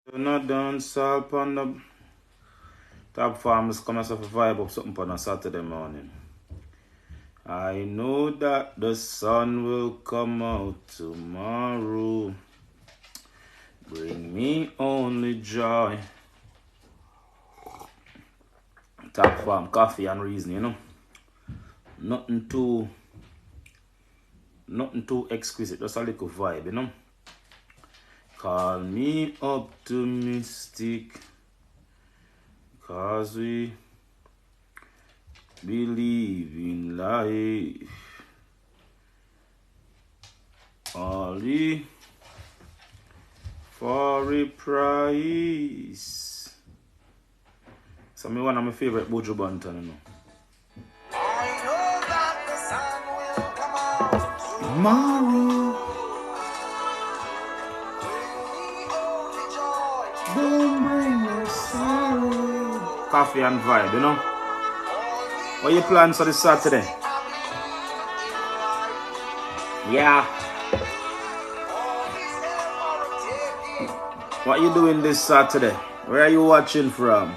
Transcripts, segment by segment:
You're not done, salt on the top farmers come as a vibe up something on a Saturday morning. I know that the sun will come out tomorrow. Bring me only joy. Top farm, coffee and reason, Nothing too exquisite, just a little vibe, Call me optimistic, cause we believe in life. Only for a price. So me one of my favorite Buju Banton, I know that the sun will come out tomorrow. Don't bring no sorrow. Coffee and vibe, What you plans for this Saturday? Yeah. What you doing this Saturday? Where are you watching from?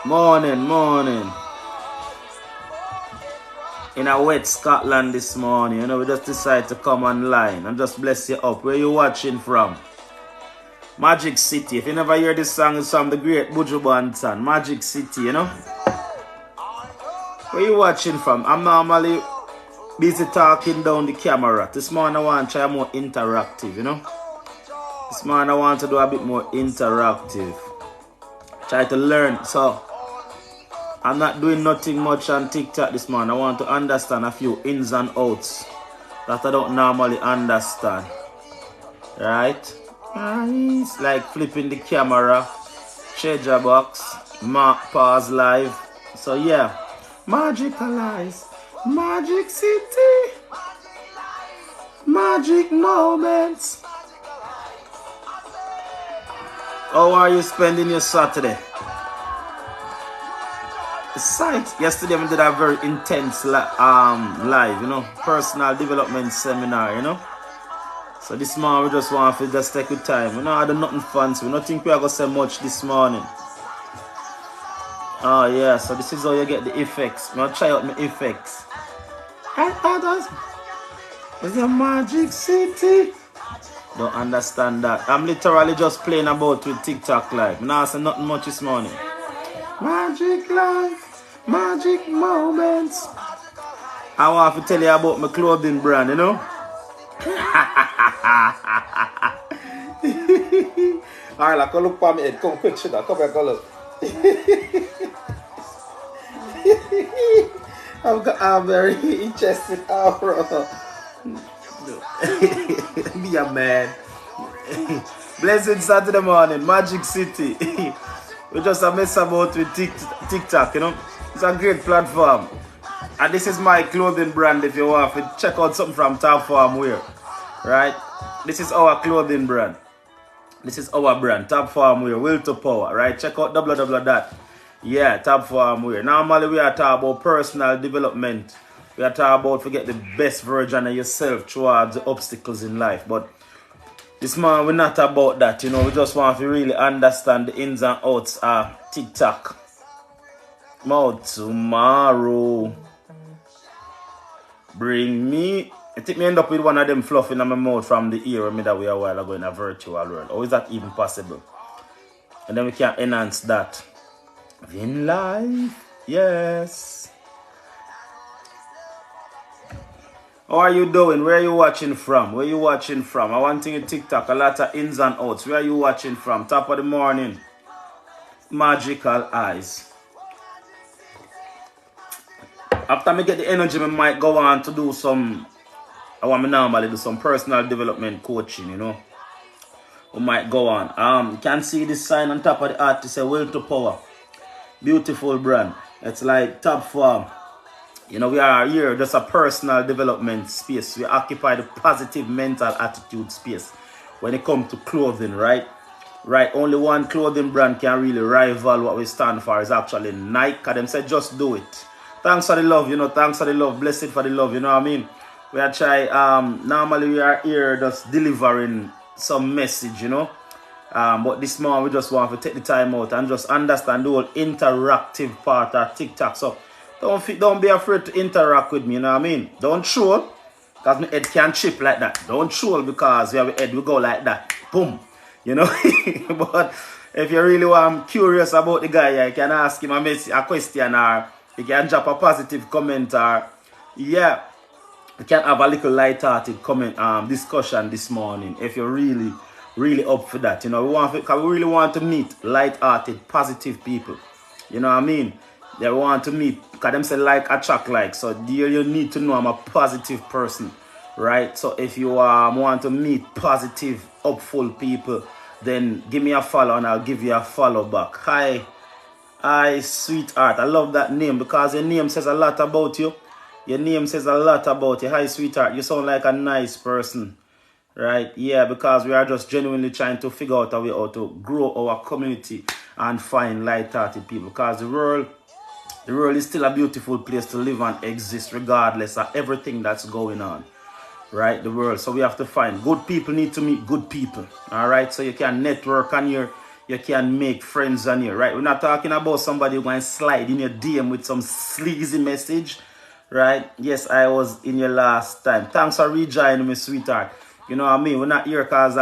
Morning. In a wet Scotland this morning, we just decided to come online and just bless you up. Where you watching from? Magic City. If you never hear this song, it's from the great Buju Banton. Magic City, Where you watching from? I'm normally busy talking down the camera. This morning I want to try more interactive, This morning I want to do a bit more interactive. Try to learn. So, I'm not doing nothing much on TikTok this morning. I want to understand a few ins and outs that I don't normally understand. Right? Nice. Like flipping the camera, treasure box, pause live. So yeah. Magical eyes. Magic City. Magic moments. How are you spending your Saturday? Yesterday we did a very intense live, personal development seminar, So this morning we just want to just take the time. We don't do nothing fancy. We don't think we are going to say much this morning. Oh yeah, so this is how you get the effects. I'm going to try out my effects. It's a Magic City. Don't understand that. I'm literally just playing about with TikTok live. I'm not saying nothing much this morning. Magic life, magic moments. I want to tell you about my clothing brand, Alright, like, look for me. Come quick, sugar. Come back, look. I'm very interested. Be a man. Blessed Saturday morning, Magic City. We just a mess about with TikTok, It's a great platform. And this is my clothing brand if you want to check out something from Top Farm Wear. Right? This is our clothing brand. This is our brand, Top Farm Wear, Will to Power, right? Check out Top Farm Wear. Normally we are talking about personal development. We are talking about to get the best version of yourself throughout the obstacles in life. But this man, we're not about that, We just want to really understand the ins and outs of TikTok. More tomorrow. Bring me. I think me end up with one of them fluff in my mouth from the ear that we a while ago in a virtual world. How is that even possible? And then we can enhance that. In life, yes. How are you doing? Where are you watching from? I want to TikTok, a lot of ins and outs. Where are you watching from? Top of the morning. Magical eyes. After me get the energy, I might go on to do some. I want me normally do some personal development coaching, We might go on. You can see this sign on top of the art. It says Will to Power. Beautiful brand. It's like Top Farm. We are here just a personal development space. We occupy the positive mental attitude space when it comes to clothing, right? Right, only one clothing brand can really rival what we stand for is actually Nike. Them said just do it. Thanks for the love, thanks for the love. Blessed for the love, you know what I mean? We are try normally we are here just delivering some message, you know. But this morning we just want to take the time out and just understand the whole interactive part of TikTok. So don't be afraid to interact with me, you know what I mean? Don't troll, because my head can chip like that. Don't troll because we have a head we go like that. Boom. You know? But if you really want curious about the guy, you can ask him a question, or you can drop a positive comment, or yeah, you can have a little light-hearted comment discussion this morning if you're really up for that. You know, we really want to meet light-hearted, positive people. You know what I mean? They want to meet, because them say like attract like. So dear, you need to know I'm a positive person, right? So if you want to meet positive, hopeful people, then give me a follow and I'll give you a follow back. Hi, sweetheart. I love that name because your name says a lot about you. Your name says a lot about you. Hi, sweetheart. You sound like a nice person. Right? Yeah, because we are just genuinely trying to figure out a way how to grow our community and find light-hearted people. Because the world is still a beautiful place to live and exist regardless of everything that's going on. Right? The world. So we have to find good people need to meet good people. Alright? So you can network on here. You can make friends on here. Right? We're not talking about somebody who going to slide in your DM with some sleazy message. Right? Yes, I was in your last time. Thanks for rejoining me, sweetheart. You know what I mean? We're not here because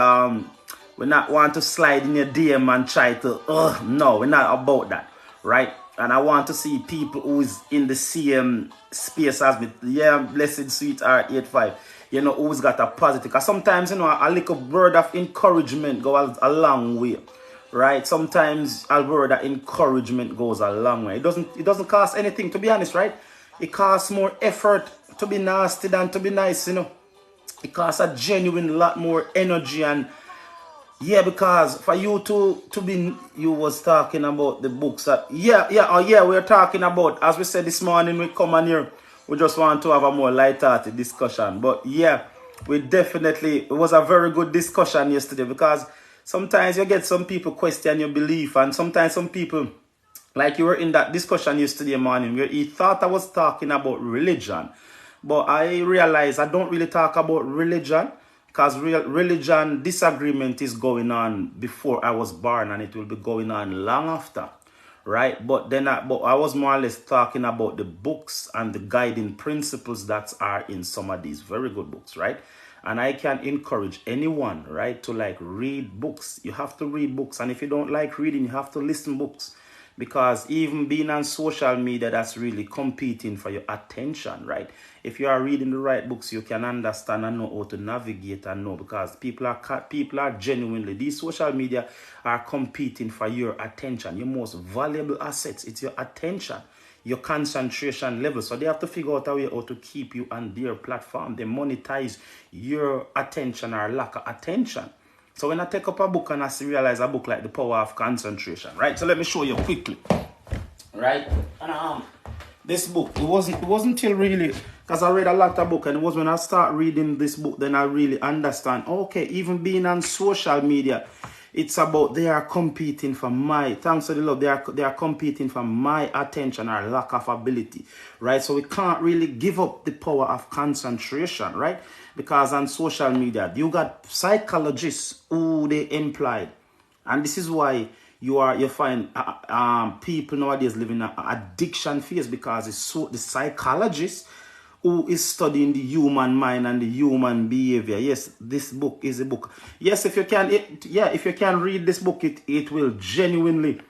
we not want to slide in your DM and try to, no, we're not about that, right? And I want to see people who's in the same space as me. Yeah, blessed sweetheart 85. You know, who's got a positive. Because sometimes, you know, a little word of encouragement goes a long way, right? Sometimes a word of encouragement goes a long way. It doesn't cost anything, to be honest, right? It costs more effort to be nasty than to be nice, you know. It costs a genuine lot more energy, and yeah, because for you to be, you was talking about the books that, we're talking about, as we said this morning, we come on here, we just want to have a more light-hearted discussion. But yeah, it was a very good discussion yesterday, because sometimes you get some people question your belief, and sometimes some people, like you were in that discussion yesterday morning where he thought I was talking about religion. But I realize I don't really talk about religion, because religion disagreement is going on before I was born, and it will be going on long after, right? But I was more or less talking about the books and the guiding principles that are in some of these very good books, right? And I can encourage anyone, right, to like read books. You have to read books, and if you don't like reading, you have to listen books. Because even being on social media, that's really competing for your attention, right? If you are reading the right books, you can understand and know how to navigate and know, because people are genuinely, these social media are competing for your attention. Your most valuable assets, it's your attention, your concentration level. So they have to figure out a way how to keep you on their platform. They monetize your attention or lack of attention. So when I take up a book and I realize a book like The Power of Concentration, right? So let me show you quickly, right? And this book, it wasn't till really, because I read a lot of book, and it was when I start reading this book, then I really understand, okay, even being on social media, it's about they are competing for my, thanks to the Lord, they are competing for my attention or lack of ability, right? So we can't really give up the power of concentration, right? Because on social media, you got psychologists who they employ, and this is why you find people nowadays living an addiction phase, because it's the psychologist who is studying the human mind and the human behavior. Yes, this book is a book. Yes, if you can read this book, it will genuinely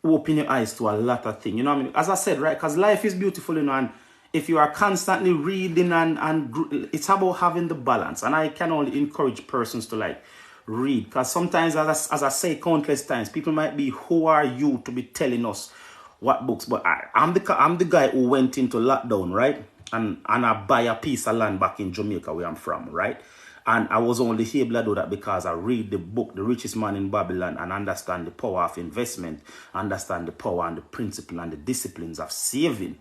open your eyes to a lot of things. You know what I mean? As I said, right? Because life is beautiful, you know, and if you are constantly reading and it's about having the balance. And I can only encourage persons to like read, because sometimes, as I say countless times, people might be, who are you to be telling us what books? But I'm the guy who went into lockdown, right? And I buy a piece of land back in Jamaica, where I'm from, right? And I was only able to do that because I read the book, The Richest Man in Babylon, and understand the power of investment, understand the power and the principle and the disciplines of saving,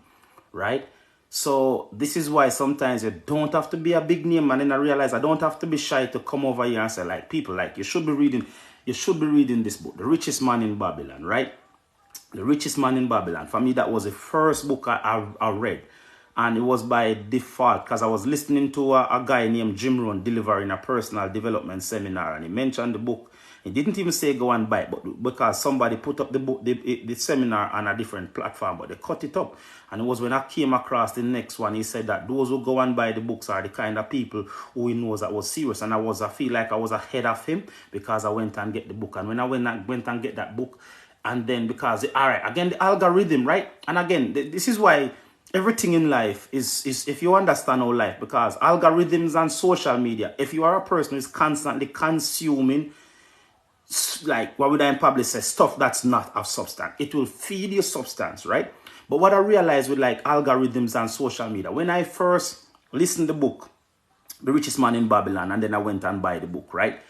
right? So this is why sometimes you don't have to be a big name, and then I realize I don't have to be shy to come over here and say, like, people, like, you should be reading this book, The Richest Man in Babylon, right? The Richest Man in Babylon. For me, that was the first book I read. And it was by default because I was listening to a guy named Jim Rohn delivering a personal development seminar, and he mentioned the book. He didn't even say go and buy it, but because somebody put up the book, the seminar on a different platform, but they cut it up. And it was when I came across the next one, he said that those who go and buy the books are the kind of people who he knows that was serious. And I feel like I was ahead of him because I went and get the book. And when I went and get that book, and then because, all right, again, the algorithm, right? And again, this is why everything in life is if you understand our life, because algorithms and social media, if you are a person who is constantly consuming, like what would I probably say, stuff that's not of substance, it will feed you substance, right? But what I realized with like algorithms and social media, when I first listened to the book, The Richest Man in Babylon, and then I went and buy the book, right?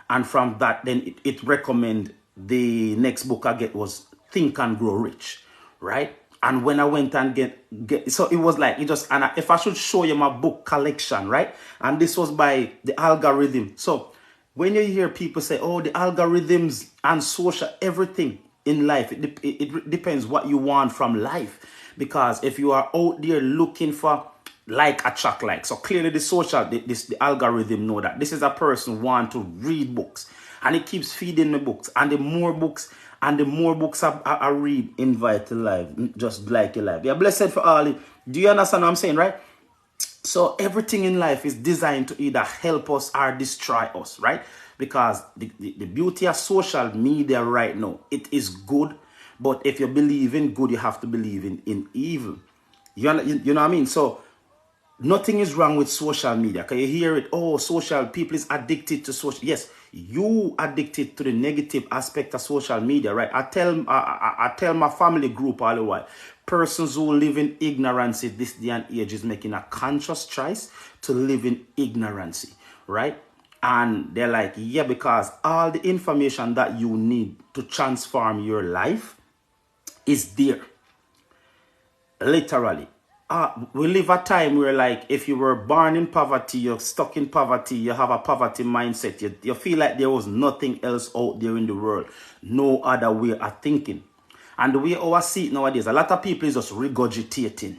And from that, then it recommended the next book I get was Think and Grow Rich, right? And when I went and get so it was like, if I should show you my book collection, right? And this was by the algorithm. So when you hear people say, oh, the algorithms and social, everything in life, it depends what you want from life. Because if you are out there looking for like attract like, so clearly the algorithm know that this is a person want to read books, and it keeps feeding the books, and the more books I read, invite to life, just like your life. Yeah, blessed for all. Do you understand what I'm saying, right? So everything in life is designed to either help us or destroy us, right? Because the beauty of social media right now, it is good, but if you believe in good, you have to believe in evil. You know what I mean? So nothing is wrong with social media. Can you hear it? Oh, social people is addicted to social. Yes, you addicted to the negative aspect of social media, right? I tell my family group all the while, persons who live in ignorance this day and age is making a conscious choice to live in ignorance, right? And they're like, yeah, because all the information that you need to transform your life is there. Literally. We live a time where, like, if you were born in poverty, you're stuck in poverty, you have a poverty mindset, you feel like there was nothing else out there in the world, no other way of thinking. And the way I see it nowadays, a lot of people is just regurgitating.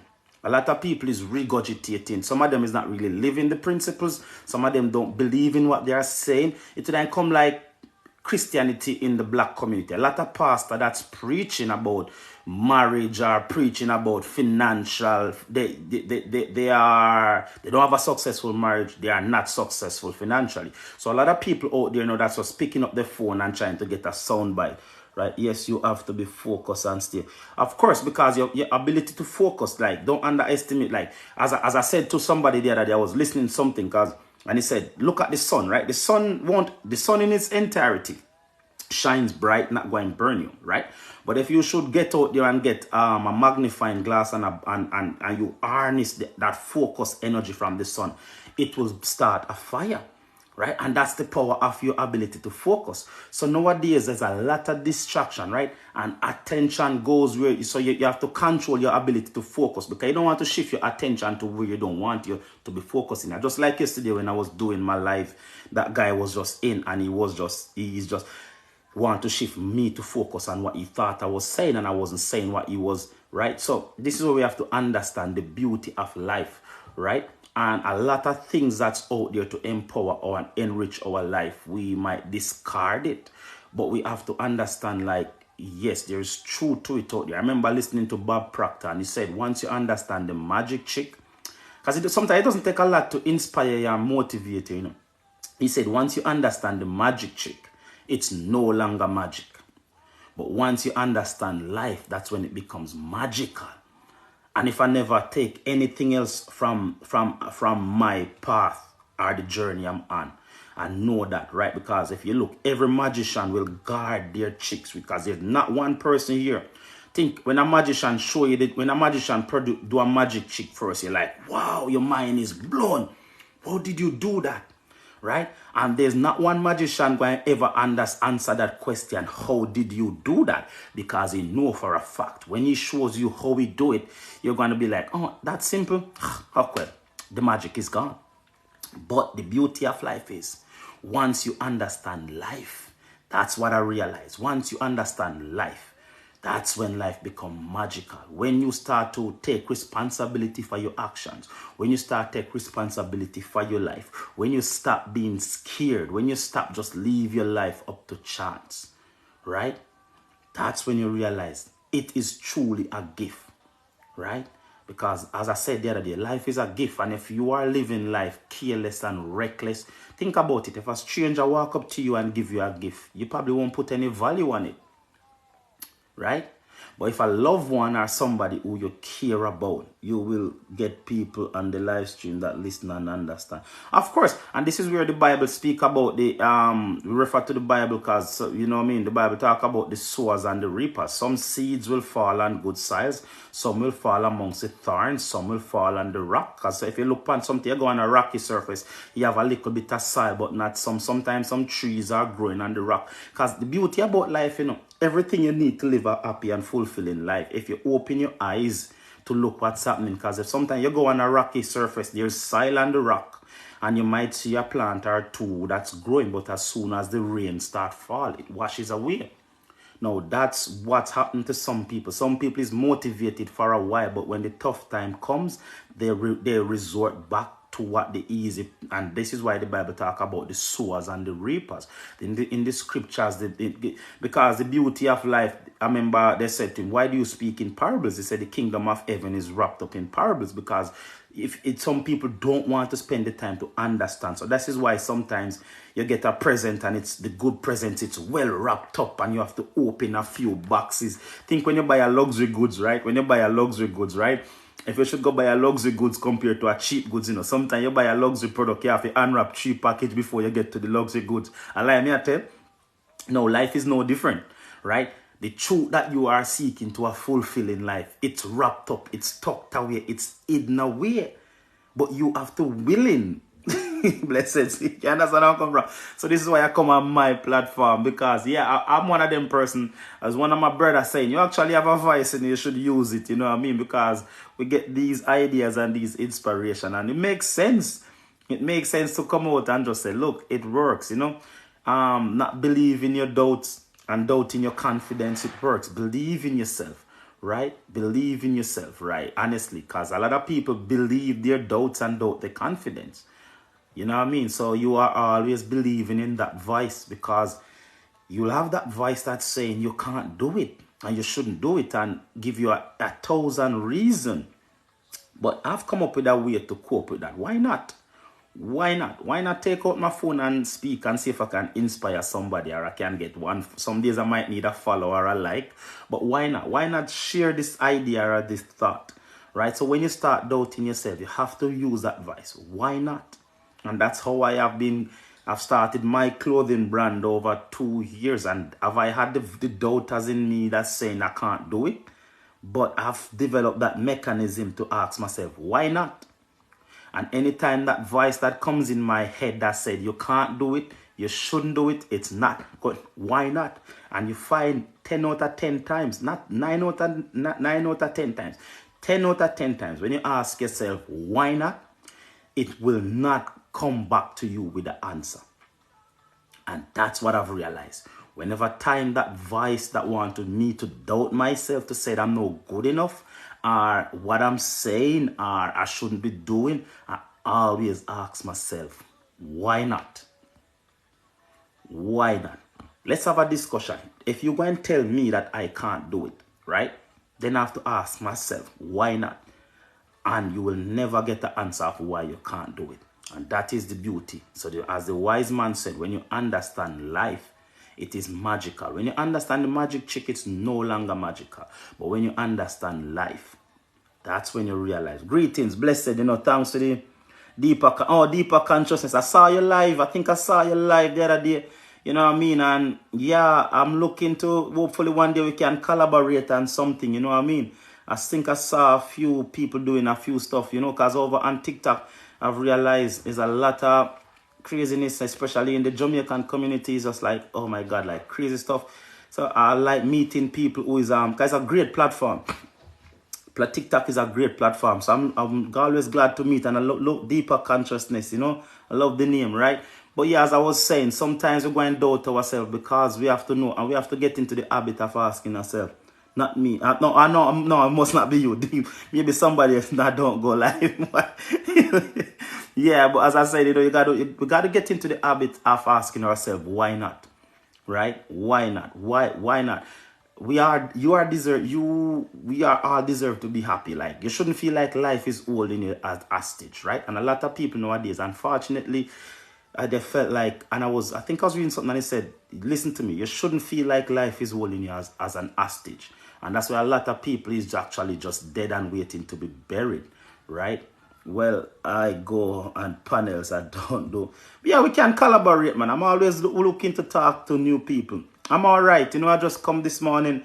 Some of them is not really living the principles. Some of them don't believe in what they are saying. It then come like Christianity in the black community. A lot of pastors that's preaching about marriage or preaching about financial. They don't have a successful marriage. They are not successful financially. So a lot of people out there, that's just picking up the phone and trying to get a soundbite. Right? Yes, you have to be focused and stay. Of course, because your ability to focus, like, don't underestimate. Like, as I said to somebody the other day, I was listening to something, and he said, look at the sun, right? The sun in its entirety shines bright, not going to burn you, right? But if you should get out there and get a magnifying glass and you harness that focus energy from the sun, it will start a fire. Right? And that's the power of your ability to focus. So nowadays, there's a lot of distraction, right? And attention goes where, so you have to control your ability to focus, because you don't want to shift your attention to where you don't want you to be focusing. Just like yesterday when I was doing my live, that guy was just in, and he's just want to shift me to focus on what he thought I was saying, and I wasn't saying what he was, right? So this is where we have to understand the beauty of life, right? And a lot of things that's out there to empower or and enrich our life, we might discard it. But we have to understand, like, yes, there is truth to it out there. I remember listening to Bob Proctor, and he said, once you understand the magic trick, because sometimes it doesn't take a lot to inspire you and motivate you, He said, once you understand the magic trick, it's no longer magic. But once you understand life, that's when it becomes magical. And if I never take anything else from my path or the journey I'm on, I know that, right? Because if you look, every magician will guard their tricks, because there's not one person here. Think when a magician show you that, when a magician do a magic trick first, you're like, wow, your mind is blown. How did you do that? Right? And there's not one magician going to ever answer that question, how did you do that? Because he know for a fact, when he shows you how he do it, you're going to be like, oh, that's simple. Okay, the magic is gone. But the beauty of life is, once you understand life, that's what I realized. Once you understand life, That's when life becomes magical. When you start to take responsibility for your actions, when you start to take responsibility for your life, when you stop being scared, when you stop just leave your life up to chance, right? That's when you realize it is truly a gift, right? Because as I said the other day, life is a gift. And if you are living life careless and reckless, think about it. If a stranger walk up to you and give you a gift, you probably won't put any value on it, right? But if a loved one or somebody who you care about, you will get people on the live stream that listen and understand. Of course, and this is where the Bible speak about the we refer to the Bible because you know what I mean. The Bible talk about the sowers and the reapers. Some seeds will fall on good soils, some will fall amongst the thorns, some will fall on the rock. Because if you look on something, you go on a rocky surface, you have a little bit of soil, but not some. Sometimes some trees are growing on the rock. Because the beauty about life, you know, everything you need to live a happy and fulfilling life. If you open your eyes to look what's happening, because if sometimes you go on a rocky surface, there's soil on the rock, and you might see a plant or two that's growing, but as soon as the rain start falling, it washes away. Now that's what's happened to some people. Some people is motivated for a while, but when the tough time comes, they resort back to what the easy, and this is why the Bible talk about the sowers and the reapers in the scriptures. Because the beauty of life, I remember they said to him, why do you speak in parables? They said the kingdom of heaven is wrapped up in parables, because some people don't want to spend the time to understand. So this is why sometimes you get a present and it's the good present, it's well wrapped up and you have to open a few boxes. Think when you buy a luxury goods, right? When you buy a luxury goods, right? If you should go buy a luxury goods compared to a cheap goods, you know, sometimes you buy a luxury product, you have to unwrap cheap package before you get to the luxury goods. And like me, I tell, no, life is no different, right? The truth that you are seeking to a fulfilling life, it's wrapped up, it's tucked away, it's hidden away. But you have to willing. Blessed. You understand where I come from? So this is why I come on my platform, because yeah, I'm one of them person, as one of my brothers saying, you actually have a voice and you should use it, you know what I mean? Because we get these ideas and these inspiration, and it makes sense. It makes sense to come out and just say, look, it works, you know. Not believe in your doubts and doubt in your confidence. It works. Believe in yourself, right? Believe in yourself, right? Honestly, because a lot of people believe their doubts and doubt their confidence. You know what I mean? So you are always believing in that voice, because you'll have that voice that's saying you can't do it and you shouldn't do it, and give you a 1,000 reasons. But I've come up with a way to cope with that. Why not? Why not? Why not take out my phone and speak and see if I can inspire somebody, or I can get one. Some days I might need a follow or a like, but why not? Why not share this idea or this thought, right? So when you start doubting yourself, you have to use that voice. Why not? And that's how I've started my clothing brand over 2 years. And have I had the doubters in me that's saying I can't do it? But I've developed that mechanism to ask myself, why not? And anytime that voice that comes in my head that said you can't do it, you shouldn't do it, it's not good. Why not? And you find 10 out of 10 times, not 9 out of 10 times, 10 out of 10 times, when you ask yourself, why not? It will not come back to you with the answer. And that's what I've realized. Whenever time that voice that wanted me to doubt myself, to say that I'm not good enough, or what I'm saying, or I shouldn't be doing, I always ask myself, why not? Why not? Let's have a discussion. If you're going to tell me that I can't do it, right? Then I have to ask myself, why not? And you will never get the answer of why you can't do it. And that is the beauty. So as the wise man said, when you understand life, it is magical. When you understand the magic trick, it's no longer magical. But when you understand life, that's when you realize. Greetings, blessed, you know, thanks to the deeper consciousness. I saw you live. I think I saw you live the other day. You know what I mean? And yeah, I'm looking to, hopefully one day we can collaborate on something, you know what I mean? I think I saw a few people doing a few stuff, you know, because over on TikTok, I've realized there's a lot of craziness, especially in the Jamaican communities, just like, oh my God, like crazy stuff. So I like meeting people who is, because it's a great platform. TikTok is a great platform. So I'm always glad to meet, and I look deeper consciousness, you know. I love the name, right? But yeah, as I was saying, sometimes we go and doubt ourselves, because we have to know, and we have to get into the habit of asking ourselves, Not me. No, I know. No, it must not be you. Maybe somebody else that don't go live. Yeah, but as I said, we gotta get into the habit of asking ourselves, why not? Right? Why not? Why not? We are all deserve to be happy. Like, you shouldn't feel like life is holding you as hostage, right? And a lot of people nowadays, unfortunately, they felt like, and I think I was reading something and it said, listen to me, you shouldn't feel like life is holding you as an hostage. And that's why a lot of people is actually just dead and waiting to be buried, right? Well, I go on panels, I don't do. But yeah, we can collaborate, man. I'm always looking to talk to new people. I'm all right. I just come this morning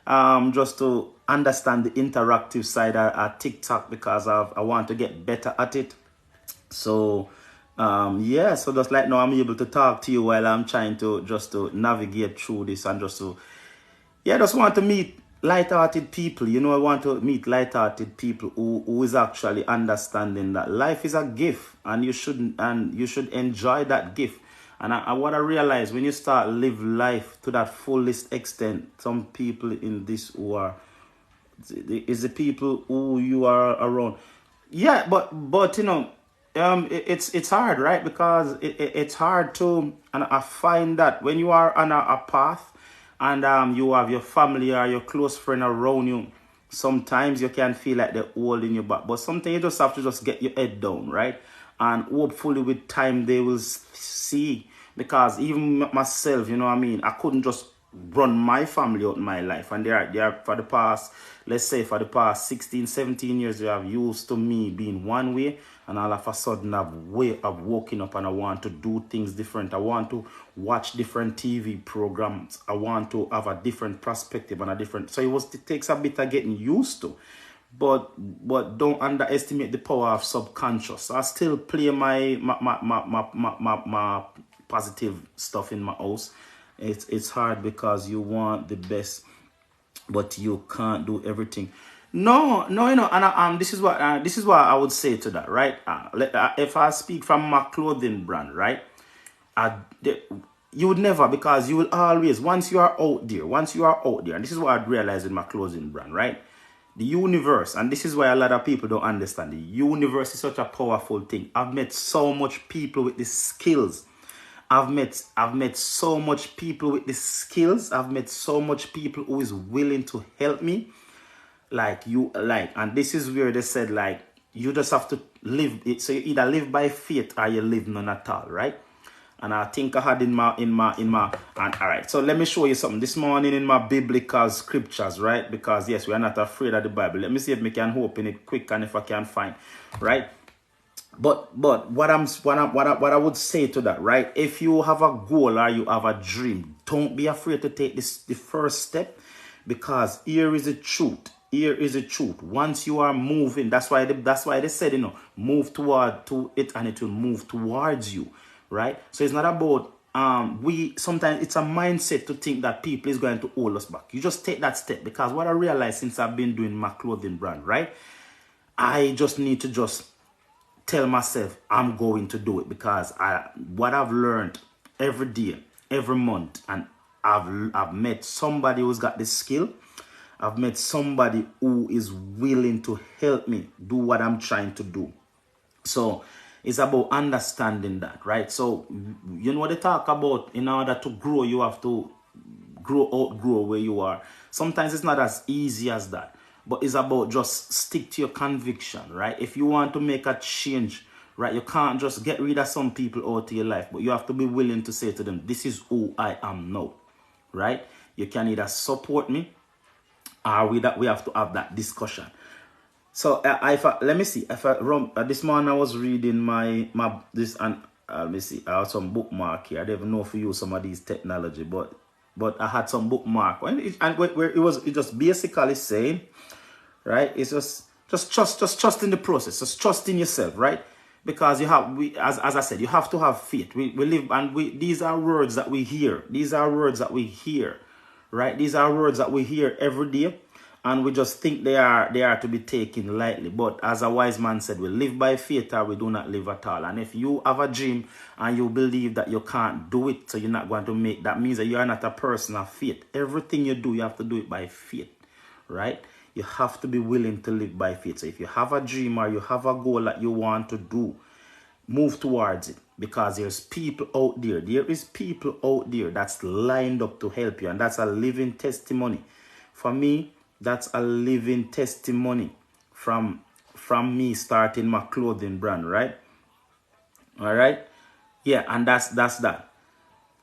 just to understand the interactive side of TikTok because I want to get better at it. So, yeah, so just like now I'm able to talk to you while I'm trying to just to navigate through this and just to, yeah, just want to meet light-hearted people. I want to meet light-hearted people who is actually understanding that life is a gift and you should enjoy that gift. And what I realize when you start live life to that fullest extent, some people in this who are is the people who you are around. Yeah, but it's hard, right? Because it's hard to, and I find that when you are on a path and you have your family or your close friend around you, sometimes you can feel like they're holding you back. But sometimes you just have to just get your head down, right? And hopefully with time they will see. Because even myself, I couldn't just run my family out in my life. And they are for the past, let's say for the past 16, 17 years, they have used to me being one way. And all of a sudden I've woken up and I want to do things different. I want to watch different TV programs. I want to have a different perspective and a different. So it takes a bit of getting used to. But don't underestimate the power of subconscious. I still play my positive stuff in my house. It's hard because you want the best, but you can't do everything. No, and this is what I would say to that, right? If I speak from my clothing brand, right? You would never, because you will always, once you are out there, and this is what I'd realize in my clothing brand, right? The universe, and this is why a lot of people don't understand. The universe is such a powerful thing. I've met so much people with the skills. I've met so much people with the skills. I've met so much people who is willing to help me. And this is where they said, like, you just have to live it. So you either live by faith or you live none at all, right? And I think I had and all right, so let me show you something this morning in my biblical scriptures, right? Because yes, we are not afraid of the Bible. Let me see if we can open it quick and if I can find, right? But what I would say to that, right? If you have a goal or you have a dream, don't be afraid to take the first step, because here is the truth. Here is the truth. Once you are moving, that's why they said, move to it and it will move towards you, right? So it's not about sometimes it's a mindset to think that people is going to hold us back. You just take that step, because what I realized since I've been doing my clothing brand, right? I just need to just tell myself I'm going to do it, because what I've learned every day, every month, and I've met somebody who's got the skill. I've met somebody who is willing to help me do what I'm trying to do. So it's about understanding that, right? So you know what they talk about, in order to grow, you have to outgrow where you are. Sometimes it's not as easy as that. But it's about just stick to your conviction, right? If you want to make a change, right, you can't just get rid of some people out of your life, but you have to be willing to say to them, this is who I am now, right? You can either support me or we have to have that discussion. So let me see. This morning I was reading my this, and let me see. I have some bookmark here. I don't even know if you use some of these technology, but I had some bookmark, where it was just basically saying, right? It's just trust in the process. Just trust in yourself, right? Because as I said, you have to have faith. We live, and these are words that we hear. These are words that we hear, right? These are words that we hear every day, and we just think they are to be taken lightly. But as a wise man said, we live by faith or we do not live at all. And if you have a dream and you believe that you can't do it, so you're not going to make, that means that you are not a person of faith. Everything you do, you have to do it by faith. right? You have to be willing to live by faith. So if you have a dream or you have a goal that you want to do, move towards it, because there's people out there. There is people out there that's lined up to help you, and that's a living testimony. For me, that's a living testimony from me starting my clothing brand, right? All right. Yeah, and that's that.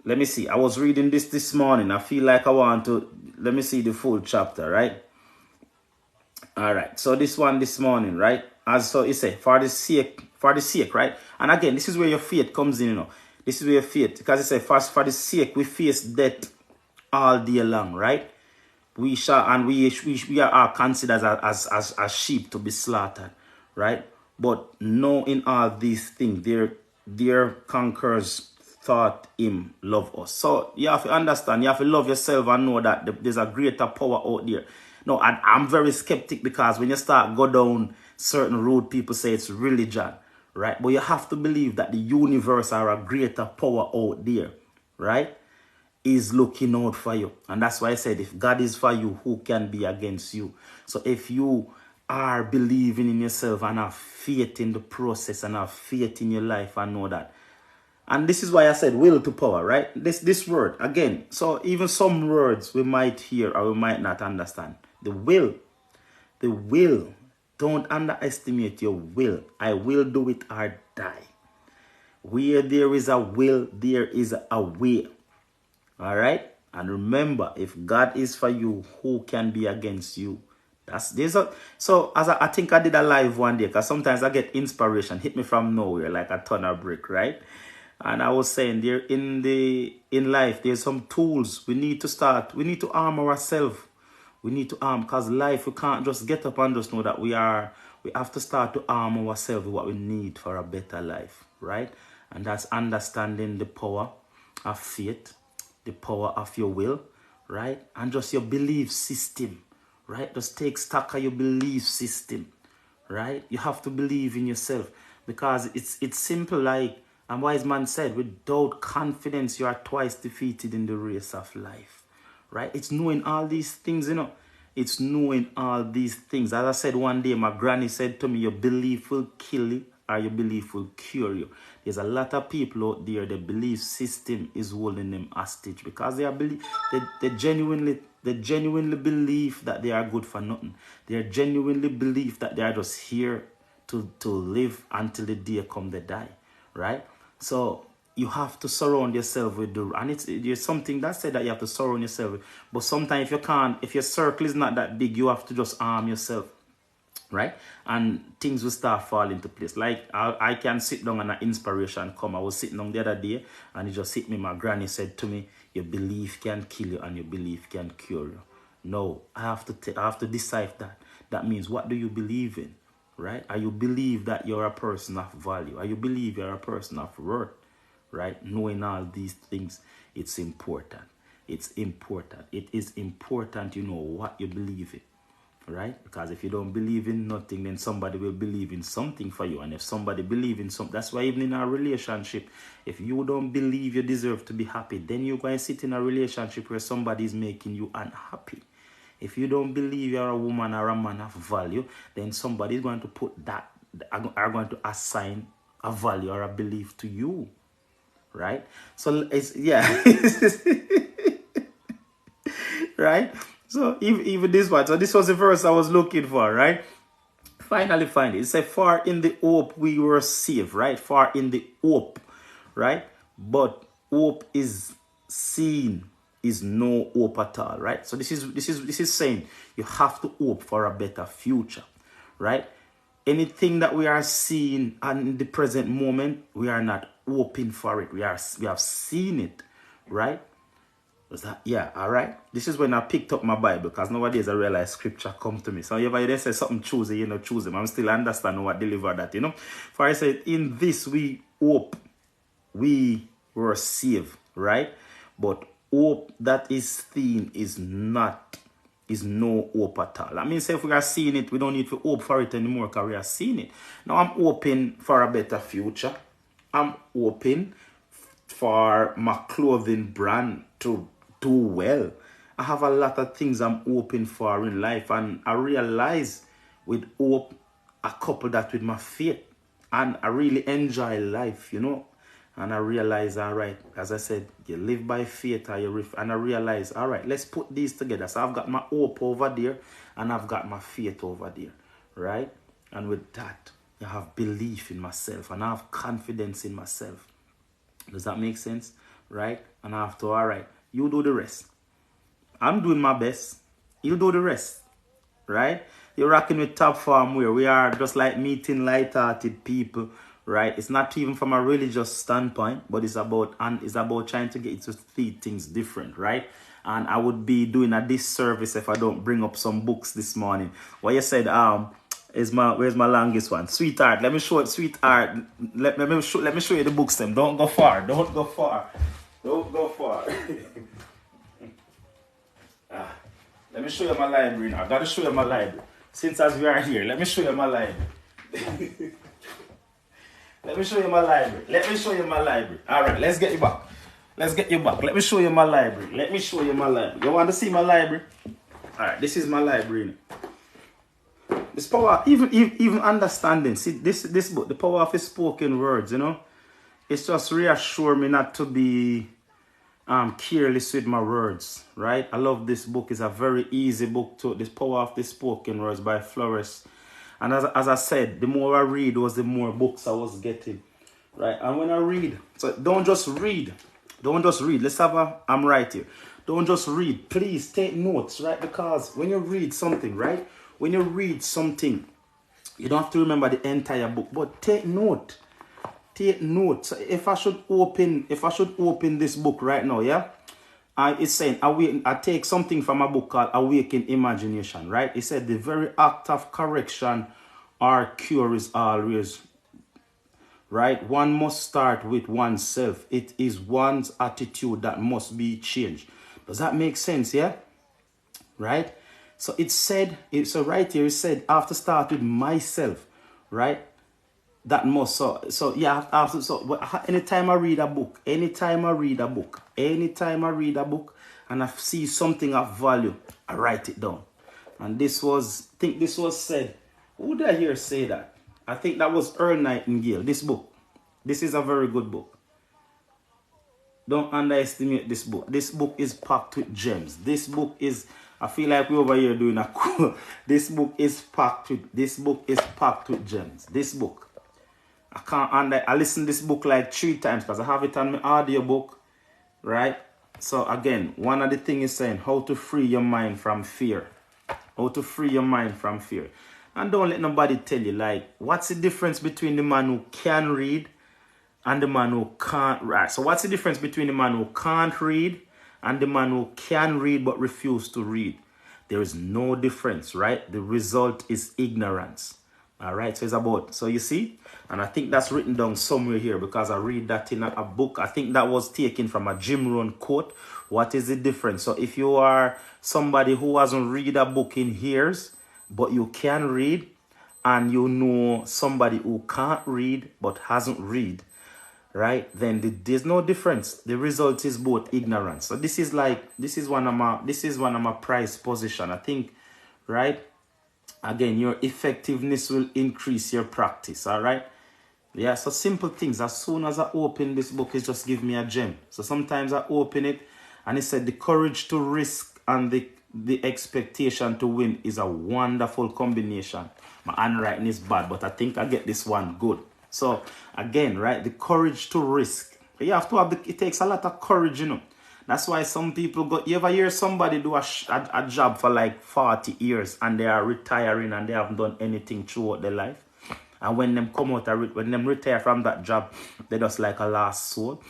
Let me see. I was reading this morning. I feel like I want to, let me see the full chapter, right? All right. So this one this morning, right? As so it said, for the sake, right? And again, this is where your faith comes in, you know. This is where your faith, because it said, first for the sake, we face death all day long, right? We shall, and we are considered as sheep to be slaughtered, right? But know in all these things, their conquerors thought him love us. So you have to understand, you have to love yourself and know that there's a greater power out there. No, and I'm very skeptic, because when you start go down certain road, people say it's religion, right? But you have to believe that the universe or a greater power out there, right, is looking out for you. And that's why I said, if God is for you, who can be against you? So if you are believing in yourself and have faith in the process and have faith in your life, and know that. And this is why I said will to power, right? This word, again, so even some words we might hear or we might not understand. The will, don't underestimate your will. I will do it or die. Where there is a will, there is a way. All right? And remember, if God is for you, who can be against you? So as I think I did a live one day, because sometimes I get inspiration, hit me from nowhere like a ton of brick, right? And I was saying there in life, there's some tools we need to arm ourselves. We need to arm, because life, we can't just get up and just know that we have to start to arm ourselves with what we need for a better life, right? And that's understanding the power of faith, the power of your will, right? And just your belief system, right? Just take stock of your belief system, right? You have to believe in yourself, because it's simple, like a wise man said, without confidence, you are twice defeated in the race of life, right? It's knowing all these things, you know. It's knowing all these things. As I said one day, my granny said to me, your belief will kill you or your belief will cure you. There's a lot of people out there, their belief system is holding them hostage, because they genuinely believe that they are good for nothing. They genuinely believe that they are just here to live until the day come they die, right? So you have to surround yourself with and there's something that said that you have to surround yourself with. But sometimes if your circle is not that big, you have to just arm yourself, right? And things will start falling into place. Like I can sit down and an inspiration come. I was sitting down the other day and it just hit me. My granny said to me, your belief can kill you and your belief can cure you. No, I have to decide that. That means, what do you believe in, right? Are you believe that you're a person of value? Are you believe you're a person of worth, right? Knowing all these things, it's important. It's important. It is important you know what you believe in, right? Because if you don't believe in nothing, then somebody will believe in something for you. And if somebody believes in something, that's why even in a relationship, if you don't believe you deserve to be happy, then you're going to sit in a relationship where somebody is making you unhappy. If you don't believe you're a woman or a man of value, then somebody is going to are going to assign a value or a belief to you, right? So it's, yeah. Right? So even this one, so this was the verse I was looking for, right? Finally find it. It said, far in the hope we were saved, right? Far in the hope, right? But hope is seen is no hope at all, right? So this is saying you have to hope for a better future, right? Anything that we are seeing in the present moment, we are not hoping for it. We have seen it, right? Was that, yeah, all right. This is when I picked up my Bible, because nowadays I realize scripture come to me. So if I say something choosy, choose them. I'm still understanding what deliver that, For I said, in this we hope we were saved, right? But hope that is seen is no hope at all. I mean, say if we are seeing it, we don't need to hope for it anymore, because we are seeing it. Now I'm hoping for a better future. I'm hoping for my clothing brand to do well. I have a lot of things I'm hoping for in life, and I realize with hope I couple that with my faith, and I really enjoy life, you know. And I realize, all right, as I said, you live by faith, or and I realize, all right, let's put these together. So I've got my hope over there, and I've got my faith over there, right? And with that, I have belief in myself, and I have confidence in myself. Does that make sense? Right? And I have to, all right, you do the rest. I'm doing my best. You do the rest. Right? You're rocking with Top Form, where we are just like meeting light-hearted people. Right? It's not even from a religious standpoint, but it's about trying to get you to see things different, right? And I would be doing a disservice if I don't bring up some books this morning. What you said, where's my longest one? Sweetheart. Let me show it, Sweetheart. Let me show you the books them. Don't go far. Don't go far. Don't go far. Let me show you my library now. I gotta show you my library. Since as we are here, let me show you my library. Let me show you my library. Let me show you my library. Alright, let's get you back. Let's get you back. Let me show you my library. Let me show you my library. You want to see my library? Alright, this is my library. This power, even understanding. See, this book, the power of his spoken words, you know, it's just reassure me not to be careless with my words, right? I love this book. It's a very easy book to. This power of the spoken words by Flores. And as I said, the more I read was the more books I was getting, right? And when I read, so don't just read. Don't just read. Let's have I'm right here. Don't just read. Please take notes, right? Because when you read something, right? When you read something, you don't have to remember the entire book, but take note. Take note. So if I should open this book right now, yeah? It's saying, I take something from a book called Awaken Imagination, right? It said the very act of correction or cure is always, right? One must start with oneself. It is one's attitude that must be changed. Does that make sense, yeah? Right? So it said, so right here it said, I have to start with myself, right? That must, so yeah, after, so anytime I read a book, and I see something of value, I write it down. And this was said, who did I hear say that? I think that was Earl Nightingale. This book, this is a very good book. Don't underestimate this book. This book is packed with gems. This book is, I feel like we're over here doing a this book is packed with gems. This book. I listened to this book like 3 times because I have it on my audio book, right? So again, one of the things is saying how to free your mind from fear. How to free your mind from fear. And don't let nobody tell you, like, what's the difference between the man who can read and the man who can't write? So what's the difference between the man who can't read and the man who can read but refuse to read? There is no difference, right? The result is ignorance. All right, so it's about, so you see, and I think that's written down somewhere here because I read that in a book. I think that was taken from a Jim Rohn quote. What is the difference? So if you are somebody who hasn't read a book in years, but you can read, and you know somebody who can't read but hasn't read, right? Then there's no difference. The result is both ignorance. So this is one of my prized position, I think, right? Again, your effectiveness will increase your practice, all right? Yeah, so simple things. As soon as I open this book, it just give me a gem. So sometimes I open it, and it said the courage to risk and the expectation to win is a wonderful combination. My handwriting is bad, but I think I get this one good. So again, right, the courage to risk. You have to have it takes a lot of courage, you know. That's why some people you ever hear somebody do a job for like 40 years and they are retiring and they haven't done anything throughout their life. And when them come out, when them retire from that job, they're just like a lost soul.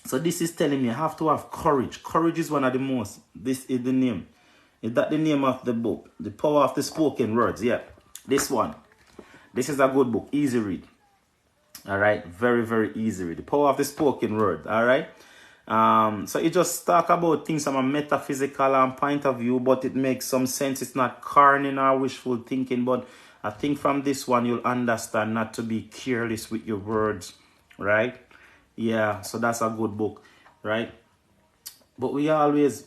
So this is telling me I have to have courage. Courage is one of the most. This is the name. Is that the name of the book? The Power of the Spoken Words. Yeah, this one. This is a good book. Easy read. All right. Very, very easy read. The Power of the Spoken Word. All right. So it just talk about things from a metaphysical point of view, but it makes some sense. It's not corny or wishful thinking, but I think from this one you'll understand not to be careless with your words, right? Yeah, so that's a good book, right? But we always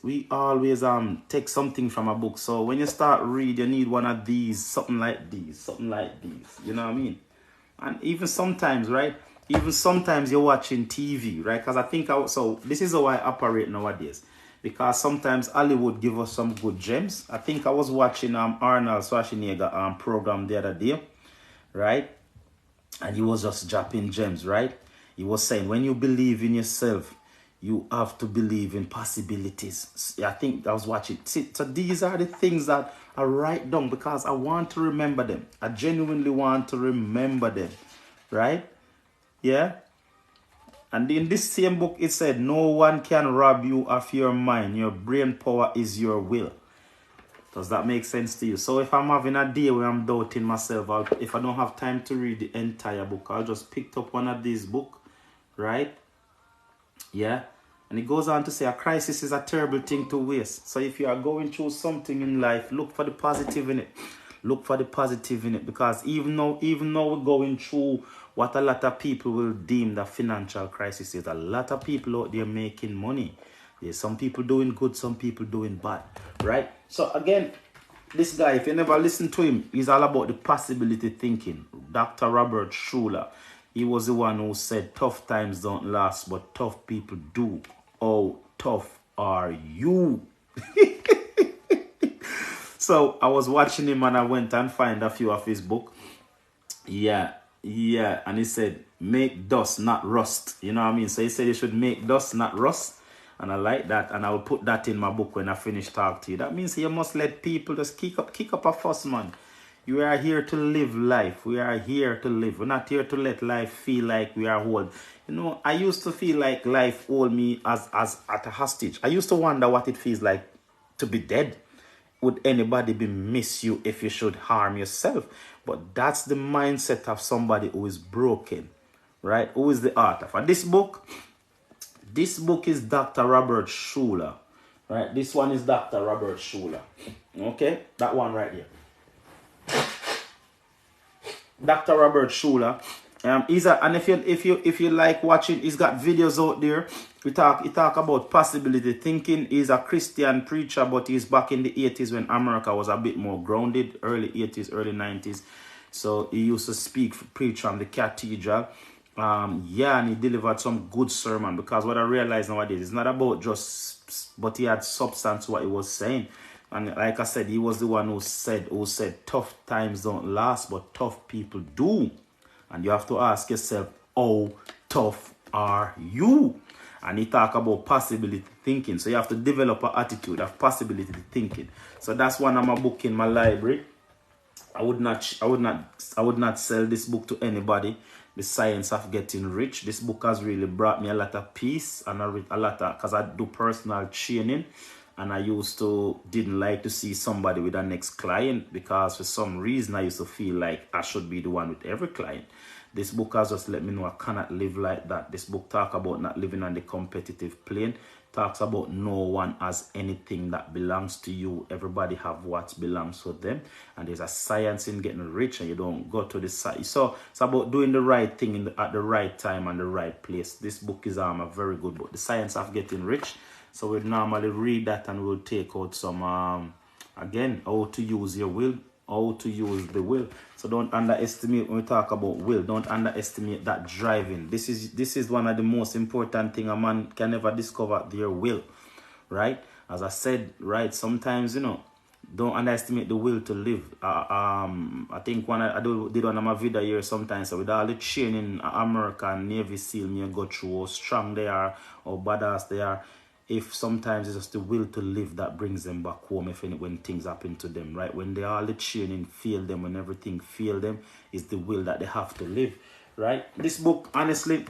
take something from a book. So when you start read, you need one of these, something like these, something like these. You know what I mean? And even sometimes, right? Even sometimes you're watching TV, right? Because I think so this is how I operate nowadays. Because sometimes Hollywood give us some good gems. I think I was watching Arnold Schwarzenegger program the other day, right? And he was just dropping gems, right? He was saying when you believe in yourself, you have to believe in possibilities. I think I was watching. See, so these are the things that I write down because I want to remember them. I genuinely want to remember them, right? Yeah. And in this same book, it said, no one can rob you of your mind. Your brain power is your will. Does that make sense to you? So if I'm having a day where I'm doubting myself, if I don't have time to read the entire book, I'll just pick up one of these books, right? Yeah. And it goes on to say a crisis is a terrible thing to waste. So if you are going through something in life, look for the positive in it. Look for the positive in it. Because even though we're going through what a lot of people will deem the financial crisis is, a lot of people out there making money. There's some people doing good, some people doing bad, right? So again, this guy, if you never listen to him, he's all about the possibility thinking. Dr. Robert Schuller. He was the one who said tough times don't last, but tough people do. Oh, tough are you? So I was watching him and I went and find a few of his book. Yeah. And he said, make dust, not rust. You know what I mean? So he said you should make dust, not rust. And I like that. And I will put that in my book when I finish talking to you. That means you must let people just kick up a fuss, man. You are here to live life. We are here to live. We're not here to let life feel like we are hold. You know, I used to feel like life hold me as at a hostage. I used to wonder what it feels like to be dead. Would anybody be miss you if you should harm yourself? But that's the mindset of somebody who is broken, right? Who is the author? For this book is Dr. Robert Schuller, right? This one is Dr. Robert Schuller. Okay, that one right here. Dr. Robert Schuller. And if you like watching, he's got videos out there. He talk about possibility thinking. He's a Christian preacher, but he's back in the 80s when America was a bit more grounded, early 80s, early 90s. So he used to preach from the cathedral. And he delivered some good sermon, because what I realize nowadays, it's not about but he had substance to what he was saying. And like I said, he was the one who said tough times don't last, but tough people do. And you have to ask yourself, how tough are you? And he talk about possibility thinking. So you have to develop an attitude of possibility thinking. So that's one of my book in my library. I would not sell this book to anybody. The Science of Getting Rich. This book has really brought me a lot of peace and a lot of, because I do personal training. And I didn't like to see somebody with a next client, because for some reason I used to feel like I should be the one with every client. This book has just let me know I cannot live like that. This book talks about not living on the competitive plane. Talks about no one has anything that belongs to you. Everybody have what belongs to them. And there's a science in getting rich, and you don't go to the side. So it's about doing the right thing at the right time and the right place. This book is a very good book. The Science of Getting Rich. So we normally read that and we'll take out some, again, how to use your will, how to use the will. So don't underestimate when we talk about will. Don't underestimate that driving. This is one of the most important thing a man can ever discover, their will, right? As I said, right, sometimes, don't underestimate the will to live. I think I did one of my video here sometimes. So with all the training America and Navy SEAL me go through, how strong they are, how badass they are. If sometimes it's just the will to live that brings them back home when things happen to them, right? When they all the training fail them, when everything fail them, it's the will that they have to live, right? This book, honestly,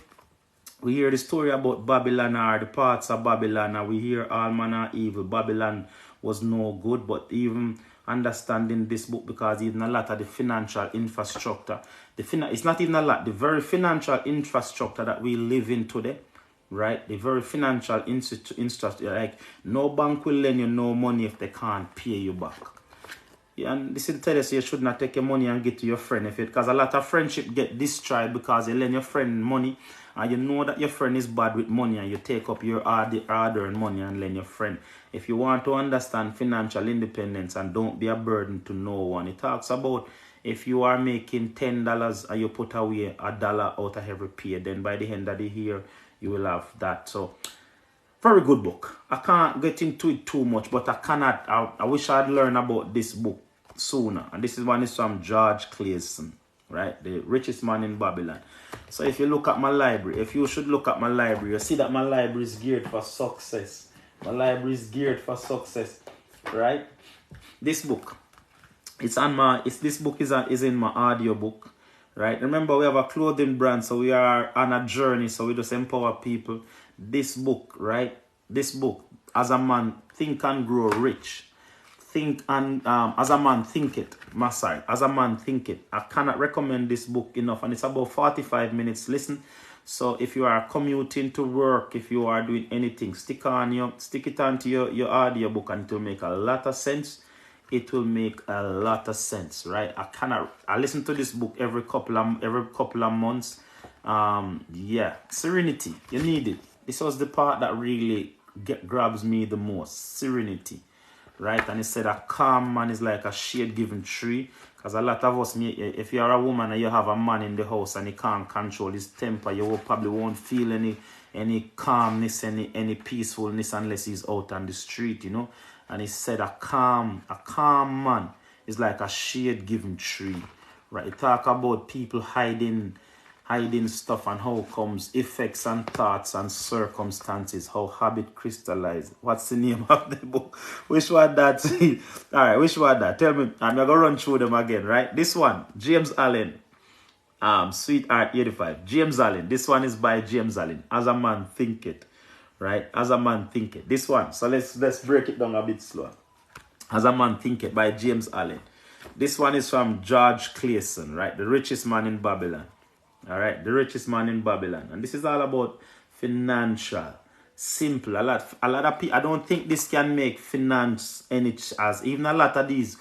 we hear the story about Babylon or the parts of Babylon, and we hear all manner of evil. Babylon was no good, but even understanding this book, because even a lot of the financial infrastructure, it's not even a lot, the very financial infrastructure that we live in today, right? The very financial infrastructure, like no bank will lend you no money if they can't pay you back. And this is tell you, so you should not take your money and give to your friend if it, because a lot of friendship get destroyed because you lend your friend money and you know that your friend is bad with money and you take up your hard-earned money and lend your friend. If you want to understand financial independence and don't be a burden to no one, it talks about if you are making $10 and you put away $1 out of every pay, then by the end of the year you will have that. So very good book. I can't get into it too much, but I wish I'd learned about this book sooner. And this one is from George Clason, right? The richest man in Babylon. So if you look at my library, if you should look at my library, you see that my library is geared for success. My library is geared for success, right? This book, this book is in my audio book, right? Remember, we have a clothing brand, so we are on a journey, so we just empower people. This book, right? This book, As a Man Think and Grow Rich. Think and As a Man Think It. Masai, As a Man Think It. I cannot recommend this book enough, and it's about 45 minutes. Listen. So if you are commuting to work, if you are doing anything, stick it onto your audio book, and it will make a lot of sense. It will make a lot of sense, right? I listen to this book every couple of months. Yeah, serenity, you need it. This was the part that really grabs me the most. Serenity, right? And it said a calm man is like a shade-given tree. Because a lot of us, if you are a woman and you have a man in the house and he can't control his temper, you probably won't feel any calmness, any peacefulness unless he's out on the street, you know. And he said a calm man is like a shade-given tree, right? It talk about people hiding stuff and how comes effects and thoughts and circumstances, how habit crystallize. What's the name of the book? Which one that? All right, which one that? Tell me. I'm gonna run through them again, right? This one, James Allen, Sweetheart 85. James Allen. This one is by James Allen. As a Man Think It, right? As a Man Think It. This one. So let's break it down a bit slower. As a Man Think It by James Allen. This one is from George Clason, right? The richest man in Babylon. All right, the richest man in Babylon. And this is all about financial. Simple. A lot of people, I don't think this can make finance any, as even a lot of these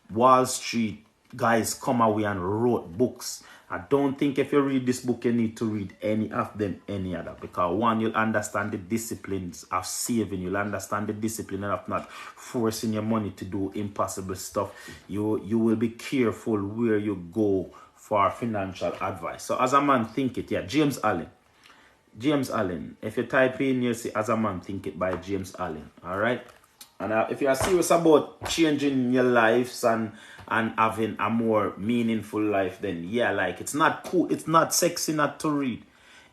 Wall Street guys come away and wrote books. I don't think if you read this book, you need to read any of them, any other. Because one, you'll understand the disciplines of saving. You'll understand the discipline of not forcing your money to do impossible stuff. You will be careful where you go for financial advice. So As a Man Think It, yeah, James Allen. James Allen. If you type in, you see As a Man Think It by James Allen. All right. And if you are serious about changing your lives and having a more meaningful life, then yeah, like it's not cool. It's not sexy not to read.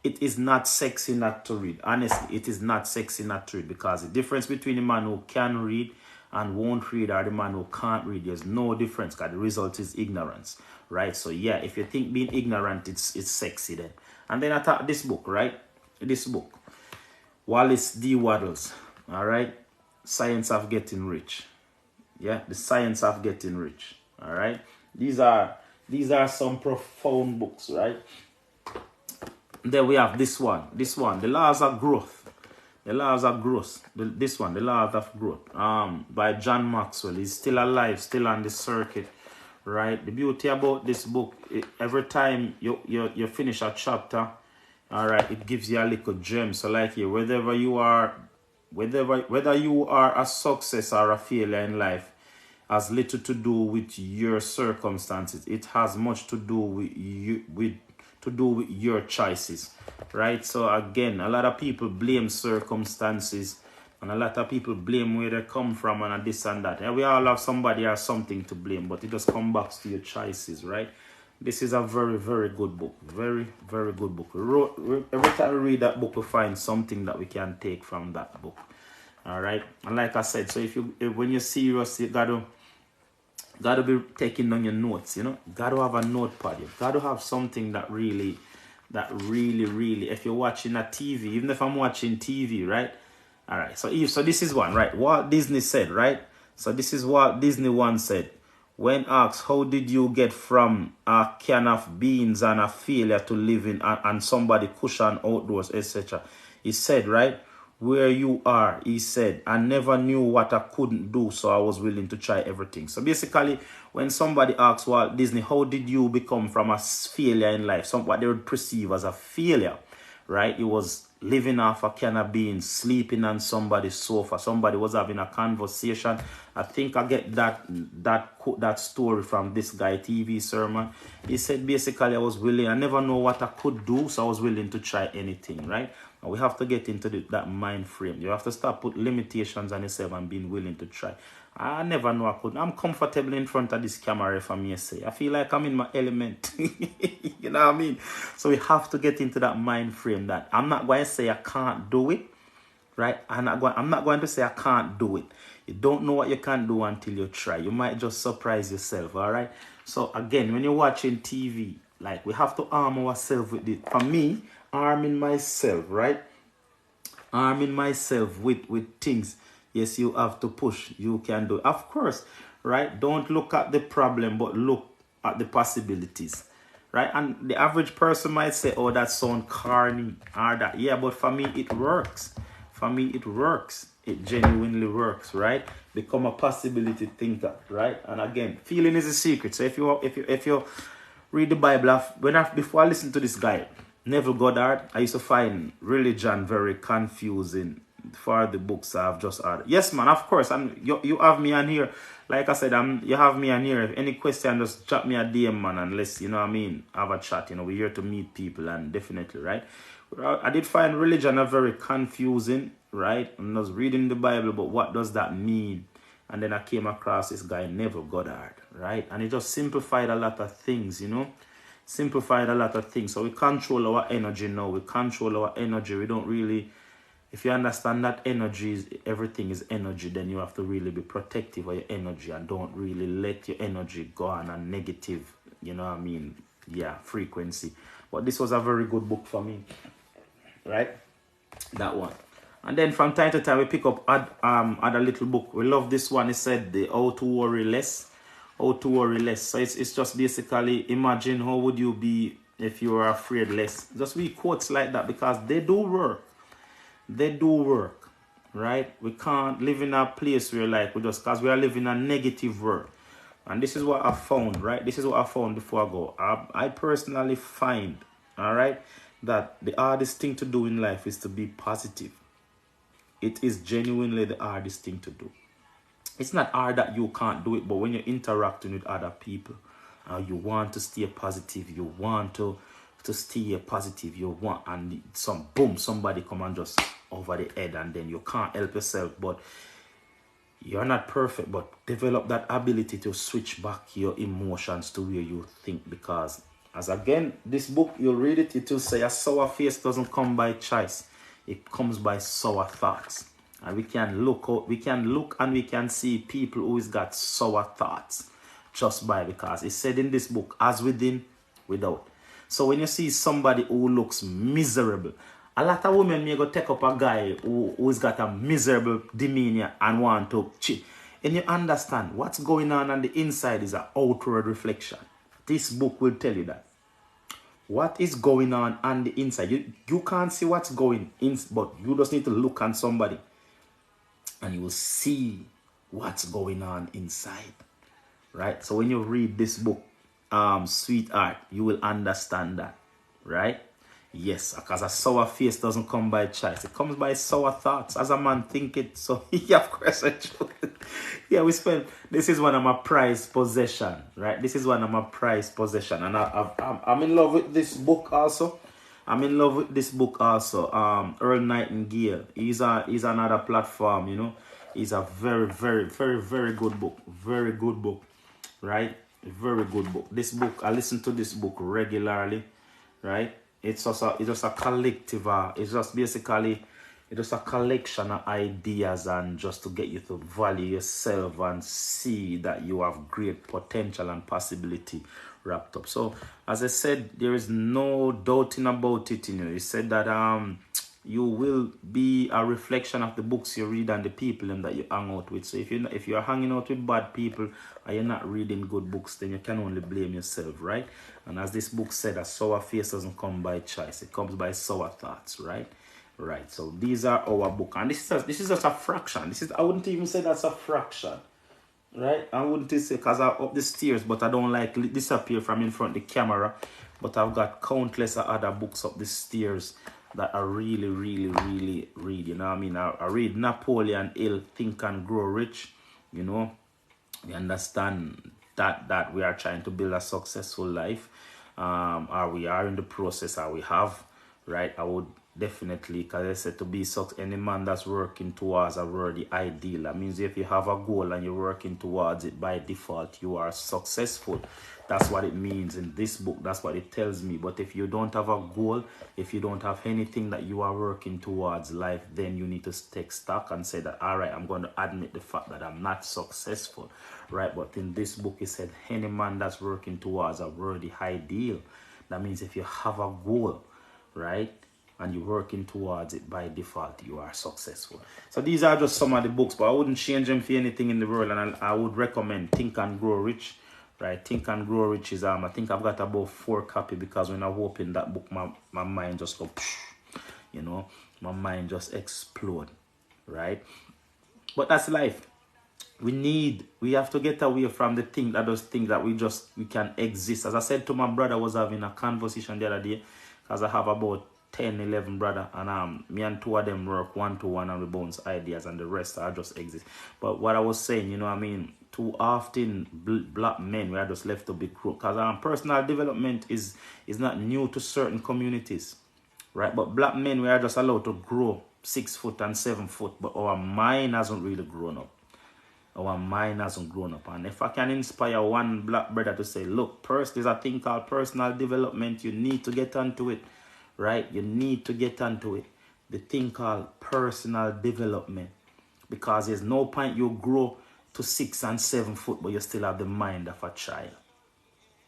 It is not sexy not to read. Honestly, it is not sexy not to read, because the difference between the man who can read and won't read or the man who can't read, there's no difference, because the result is ignorance, right? So yeah, if you think being ignorant it's sexy, then. And then I thought this book, right? This book, Wallace D. Waddles, all right? Science of Getting Rich. Yeah, The Science of Getting Rich. All right. These are some profound books, right? Then we have this one, The Laws of Growth. The Laws of Growth. This one, The Laws of Growth. By John Maxwell. He's still alive, still on the circuit, right? The beauty about this book, every time you finish a chapter, all right, it gives you a little gem. So like here, whether you are a success or a failure in life, has little to do with your circumstances. It has much to do with your choices, right? So again, a lot of people blame circumstances, and a lot of people blame where they come from and this and that. And we all have somebody or something to blame, but it just comes back to your choices, right? This is a very, very good book. Very, very good book. Every time we read that book, we find something that we can take from that book. All right. And like I said, so when you're serious, you gotta be taking down your notes, you know. Gotta have a notepad. You gotta have something that really, if you're watching a TV, even if I'm watching TV, right? All right. So this is one, right? Walt Disney said, right? So this is what Disney once said. When asked, how did you get from a can of beans and a failure to living and somebody cushion outdoors, etc.? He said, right? where you are, he said, I never knew what I couldn't do, so I was willing to try everything. So basically, when somebody asks Walt Disney, how did you become from a failure in life, what they would perceive as a failure, right? It was living off a can of beans, sleeping on somebody's sofa. Somebody was having a conversation. I think I get that story from this guy TV sermon. He said basically I never know what I could do, so I was willing to try anything, right? And we have to get into that mind frame. You have to start put limitations on yourself and being willing to try. I never know I could. I'm comfortable in front of this camera, if I may say. I feel like I'm in my element. You know what I mean? So we have to get into that mind frame that I'm not going to say I can't do it, right? I'm not going to say I can't do it. You don't know what you can do until you try. You might just surprise yourself, all right? So again, when you're watching TV, like we have to arm ourselves with it. For me, arming myself, right? Arming myself with things. Yes, you have to push. You can do it. Of course, right? Don't look at the problem, but look at the possibilities, right? And the average person might say, oh, that sounds corny or that. Yeah, but for me, it works. For me, it works. It genuinely works, right? Become a possibility thinker, right? And again, feeling is a secret. So if you read the Bible, before I listen to this guy, Neville Goddard, I used to find religion very confusing for the books I've just heard. Yes, man, of course. And you have me on here. Like I said, you have me on here. If any question, just drop me a DM, man, and let's, you know what I mean, have a chat. You know, we're here to meet people, and definitely, right? I did find religion a very confusing, right? And I was reading the Bible, but what does that mean? And then I came across this guy, Neville Goddard, right? And he just simplified a lot of things, you know? Simplified a lot of things. So we control our energy now. We control our energy. We don't really... If you understand that everything is energy, then you have to really be protective of your energy and don't really let your energy go on a negative, you know what I mean, yeah, frequency. But this was a very good book for me, right? That one. And then from time to time we pick up other little book. We love this one. It said the How to Worry Less. How to Worry Less. So it's just basically imagine how would you be if you were afraid less. Just read quotes like that because they do work. They do work, right? We can't live in a place where like because we are living a negative world. And this is what I found, right? This is what I found before I go. I personally find, all right, that the hardest thing to do in life is to be positive. It is genuinely the hardest thing to do. It's not hard that you can't do it, but when you're interacting with other people, you want to stay positive, you want to stay positive, you want, and somebody come and just over the head, and then you can't help yourself. But you're not perfect, but develop that ability to switch back your emotions to where you think, because as again, this book, you'll read it, it will say a sour face doesn't come by choice, it comes by sour thoughts. And we can look and we can see people who's got sour thoughts just by, because it said in this book, as within, without. So when you see somebody who looks miserable, a lot of women may go take up a guy who's got a miserable demeanor and want to cheat. And you understand what's going on the inside is an outward reflection. This book will tell you that. What is going on the inside? You can't see what's going in, but you just need to look on somebody and you will see what's going on inside. Right? So when you read this book, Sweetheart, you will understand that, right? Yes, because a sour face doesn't come by choice. It comes by sour thoughts. As a man think it. So, yeah, of course, I should. Yeah, this is one of my prized possession, right? This is one of my prized possession. And I'm in love with this book also. Earl Nightingale. He's another platform, you know. He's a very, very, very, very good book. Very good book, right? Very good book. This book, I listen to this book regularly, right? It's just a collective. It's just basically a collection of ideas, and just to get you to value yourself and see that you have great potential and possibility wrapped up. So as I said, there is no doubting about it. You know, he said that you will be a reflection of the books you read and the people that you hang out with. So if you're hanging out with bad people and you're not reading good books, then you can only blame yourself, right? And as this book said, a sour face doesn't come by choice. It comes by sour thoughts, right? Right, so these are our book, and this is just a fraction. I wouldn't even say that's a fraction, right? I wouldn't say because I'm up the stairs, but I don't like disappear from in front of the camera. But I've got countless of other books up the stairs that I really, really, really read. You know what I mean? I read Napoleon Hill, Think and Grow Rich. You know, we understand that we are trying to build a successful life, or we are in the process, or we have, right? I would definitely, because I said to be any man that's working towards a worthy ideal. That means if you have a goal and you're working towards it, by default, you are successful. That's what it means in this book. That's what it tells me. But if you don't have a goal, if you don't have anything that you are working towards life, then you need to take stock and say that, all right, I'm going to admit the fact that I'm not successful, right? But in this book, it said any man that's working towards a worthy ideal. That means if you have a goal, right, and you're working towards it, by default, you are successful. So these are just some of the books, but I wouldn't change them for anything in the world. And I would recommend Think and Grow Rich, right? Think and Grow Rich is, I think I've got about 4 copies, because when I open that book, my mind just go, you know, my mind just explode, right? But that's life. We have to get away from the thing that those things that we can exist. As I said to my brother, I was having a conversation the other day, because I have about 10, 11 brother, and me and 2 of them work 1-to-1 and we bounce ideas, and the rest are just exist. But what I was saying, you know what I mean, too often black men, we are just left to be crook, because personal development is not new to certain communities, right? But black men, we are just allowed to grow 6 foot and 7 foot, but our mind hasn't really grown up. Our mind hasn't grown up. And if I can inspire one black brother to say, look, there's a thing called personal development, you need to get onto it, right? You need to get onto it. The thing called personal development. Because there's no point you grow to 6 and 7 foot, but you still have the mind of a child.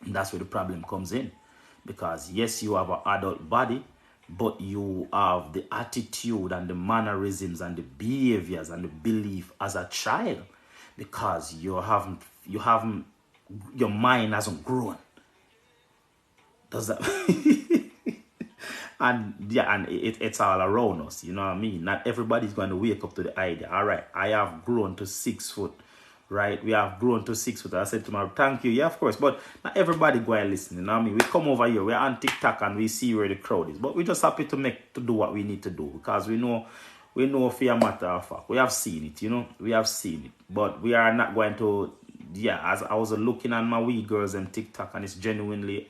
And that's where the problem comes in. Because yes, you have an adult body, but you have the attitude and the mannerisms and the behaviors and the belief as a child. Because your mind hasn't grown. Does that? And yeah, and it's all around us, you know what I mean? Not everybody's going to wake up to the idea. All right, I have grown to 6 foot, right? We have grown to 6 foot. I said to my, thank you, yeah, of course. But not everybody go and listen, you know what I mean? We come over here, we're on TikTok, and we see where the crowd is. But we're just happy to do what we need to do, because we know for a matter of fact, we have seen it, you know, we have seen it. But we are not going to, yeah, as I was looking at my wee girls on TikTok, and it's genuinely,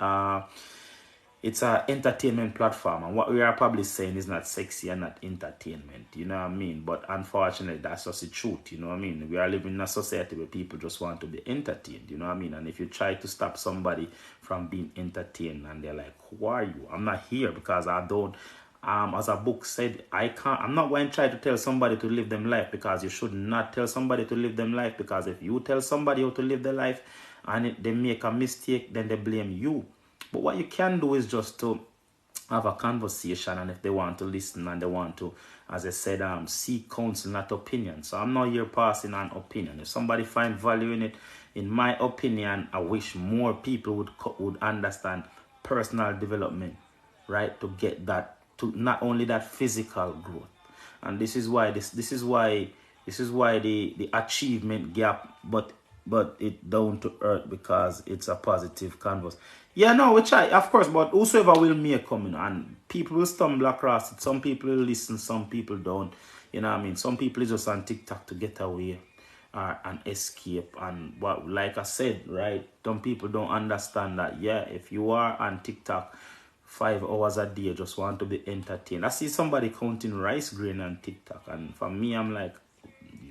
it's an entertainment platform, and what we are probably saying is not sexy and not entertainment, you know what I mean? But unfortunately, that's just the truth, you know what I mean? We are living in a society where people just want to be entertained, you know what I mean? And if you try to stop somebody from being entertained, and they're like, who are you? I'm not here because I don't, as a book said, I'm not going to try to tell somebody to live them life, because you should not tell somebody to live them life, because if you tell somebody how to live their life and they make a mistake, then they blame you. But what you can do is just to have a conversation, and if they want to listen and they want to, as I said, seek counsel, not opinion. So I'm not here passing an opinion. If somebody find value in it, in my opinion, I wish more people would understand personal development, right? To get that, to not only that physical growth. And this is why the achievement gap, but it down to earth, because it's a positive canvas. Yeah, no, we try, of course, but whosoever will make coming, and people will stumble across it. Some people will listen, some people don't. You know what I mean? Some people is just on TikTok to get away and escape. And what, like I said, right? Some people don't understand that, yeah, if you are on TikTok 5 hours a day, just want to be entertained. I see somebody counting rice grain on TikTok, and for me, I'm like,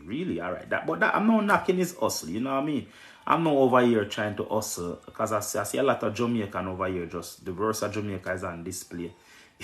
really? All right. But I'm not knocking his hustle, you know what I mean? I'm not over here trying to hustle, because I see a lot of Jamaican over here, just the verse of Jamaica is on display,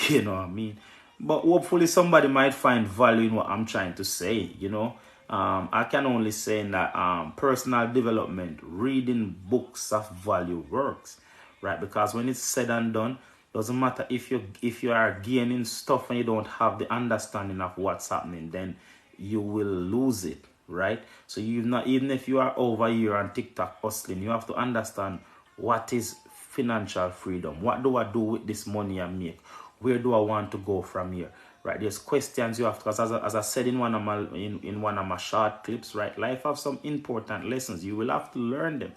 you know what I mean? But hopefully somebody might find value in what I'm trying to say, you know? I can only say that personal development, reading books of value works, right? Because when it's said and done, doesn't matter if you are gaining stuff and you don't have the understanding of what's happening, then you will lose it, right? So even if you are over here on TikTok hustling, you have to understand what is financial freedom. What do I do with this money I make? Where do I want to go from here? Right, there's questions you have to, because as I said in one of my in one of my short clips, right, life have some important lessons. You will have to learn them.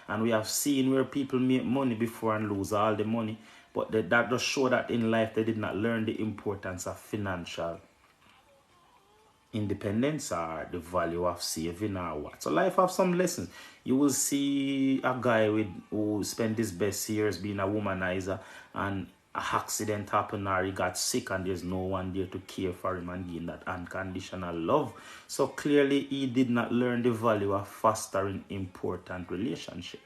And we have seen where people make money before and lose all the money. But that does show that in life they did not learn the importance of financial independence or the value of saving or what. So life have some lessons. You will see a guy who spent his best years being a womanizer, and a accident happened or he got sick and there's no one there to care for him and give him that unconditional love. So clearly he did not learn the value of fostering important relationship.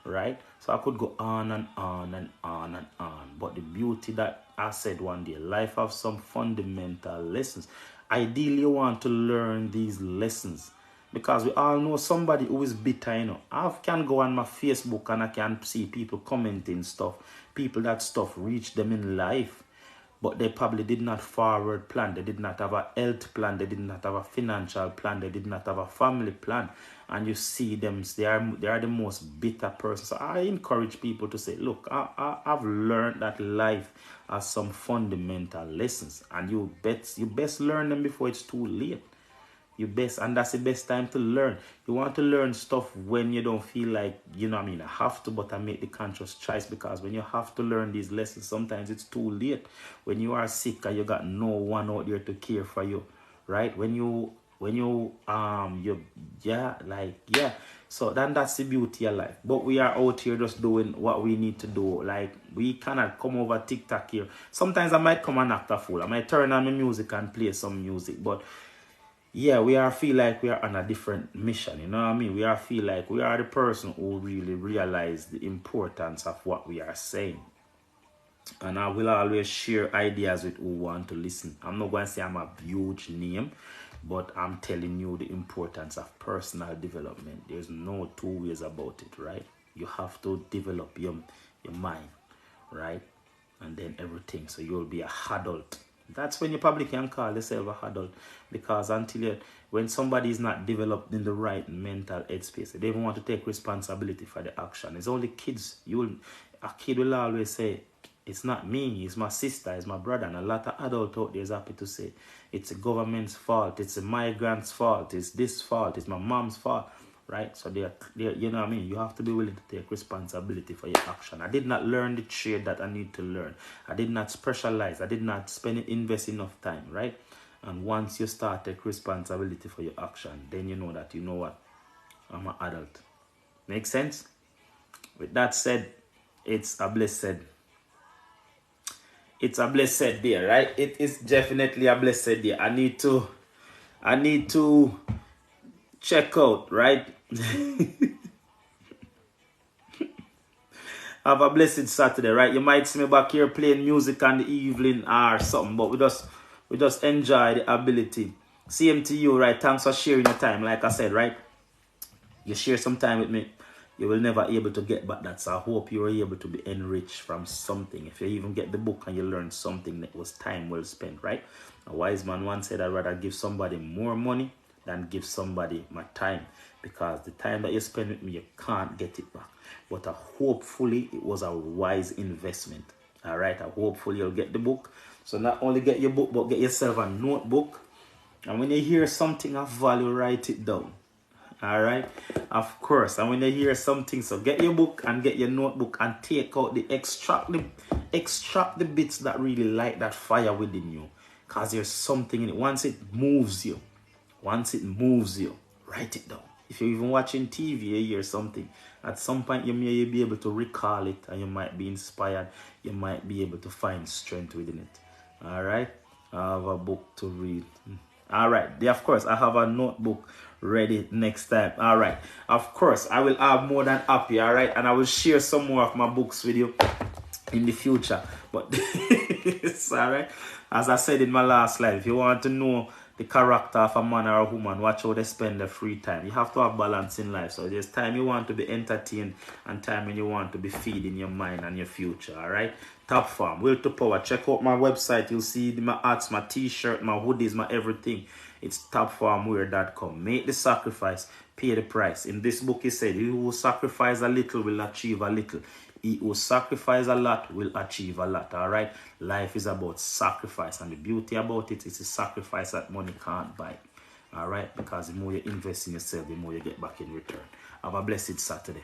Right? So I could go on and on and on and on. But the beauty that I said one day, life have some fundamental lessons. Ideally, you want to learn these lessons, because we all know somebody who is bitter, you know. I can go on my Facebook and I can see people commenting stuff, people that stuff reached them in life, but they probably did not forward plan. They did not have a health plan. They did not have a financial plan. They did not have a family plan. And you see them, they are the most bitter person. So I encourage people to say, look, I've learned that life has some fundamental lessons, and you best learn them before it's too late. And that's the best time to learn. You want to learn stuff when you don't feel like, you know what I mean, I have to, but I make the conscious choice, because when you have to learn these lessons, sometimes it's too late. When you are sick and you got no one out there to care for you, right? So then that's the beauty of life. But we are out here just doing what we need to do. Like, we cannot come over TikTok here. Sometimes I might come and act a fool. I might turn on my music and play some music, but yeah, feel like we are on a different mission, you know what I mean? We feel like we are the person who really realize the importance of what we are saying. And I will always share ideas with who want to listen. I'm not going to say I'm a huge name, but I'm telling you the importance of personal development. There's no two ways about it, right? You have to develop your mind, right? And then everything, so you'll be a adult. That's when you probably can call yourself an adult, because when somebody is not developed in the right mental headspace, they don't want to take responsibility for the action. It's only kids. A kid will always say, it's not me, it's my sister, it's my brother. And a lot of adults out there is happy to say, it's the government's fault, it's the migrants' fault, it's this fault, it's my mom's fault. Right? So they're, you know what I mean? You have to be willing to take responsibility for your action. I did not learn the trade that I need to learn. I did not specialize. I did not invest enough time, right? And once you start take responsibility for your action, then you know that, you know what? I'm an adult. Make sense? With that said, it's a blessed day, right? It is definitely a blessed day. I need to check out, right? Have a blessed Saturday, right? You might see me back here playing music on the evening or something, but we just enjoy the ability. Same to you, right? Thanks for sharing your time. Like I said, right? You share some time with me, you will never be able to get back that. So I hope you were able to be enriched from something. If you even get the book and you learn something, that was time well spent, right? A wise man once said, I'd rather give somebody more money than give somebody my time, because the time that you spend with me, you can't get it back. But hopefully it was a wise investment. All right, hopefully you'll get the book. So not only get your book, but get yourself a notebook, and when you hear something of value, write it down. All right, of course. And when you hear something, so get your book and get your notebook and take out extract the bits that really light that fire within you, because there's something in it. Once it moves you, write it down. If you're even watching TV, you hear something, at some point you may be able to recall it, and you might be inspired. You might be able to find strength within it. All right, I have a book to read. All right, of course, I have a notebook ready next time. All right, of course, I will have more than happy. All right, and I will share some more of my books with you in the future. But it's all right. As I said in my last slide, if you want to know the character of a man or a woman, watch how they spend their free time. You have to have balance in life. So there's time you want to be entertained and time when you want to be feeding your mind and your future. All right, Top Farm, Will to Power. Check out my website. You'll see my hats, my t-shirt, my hoodies, my everything. It's topfarmwear.com. Make the sacrifice, pay the price. In this book, he said, "He who sacrifice a little will achieve a little. He who sacrifices a lot will achieve a lot. All right. Life is about sacrifice, and the beauty about it is a sacrifice that money can't buy. All right, because the more you invest in yourself, the more you get back in return. Have a blessed Saturday.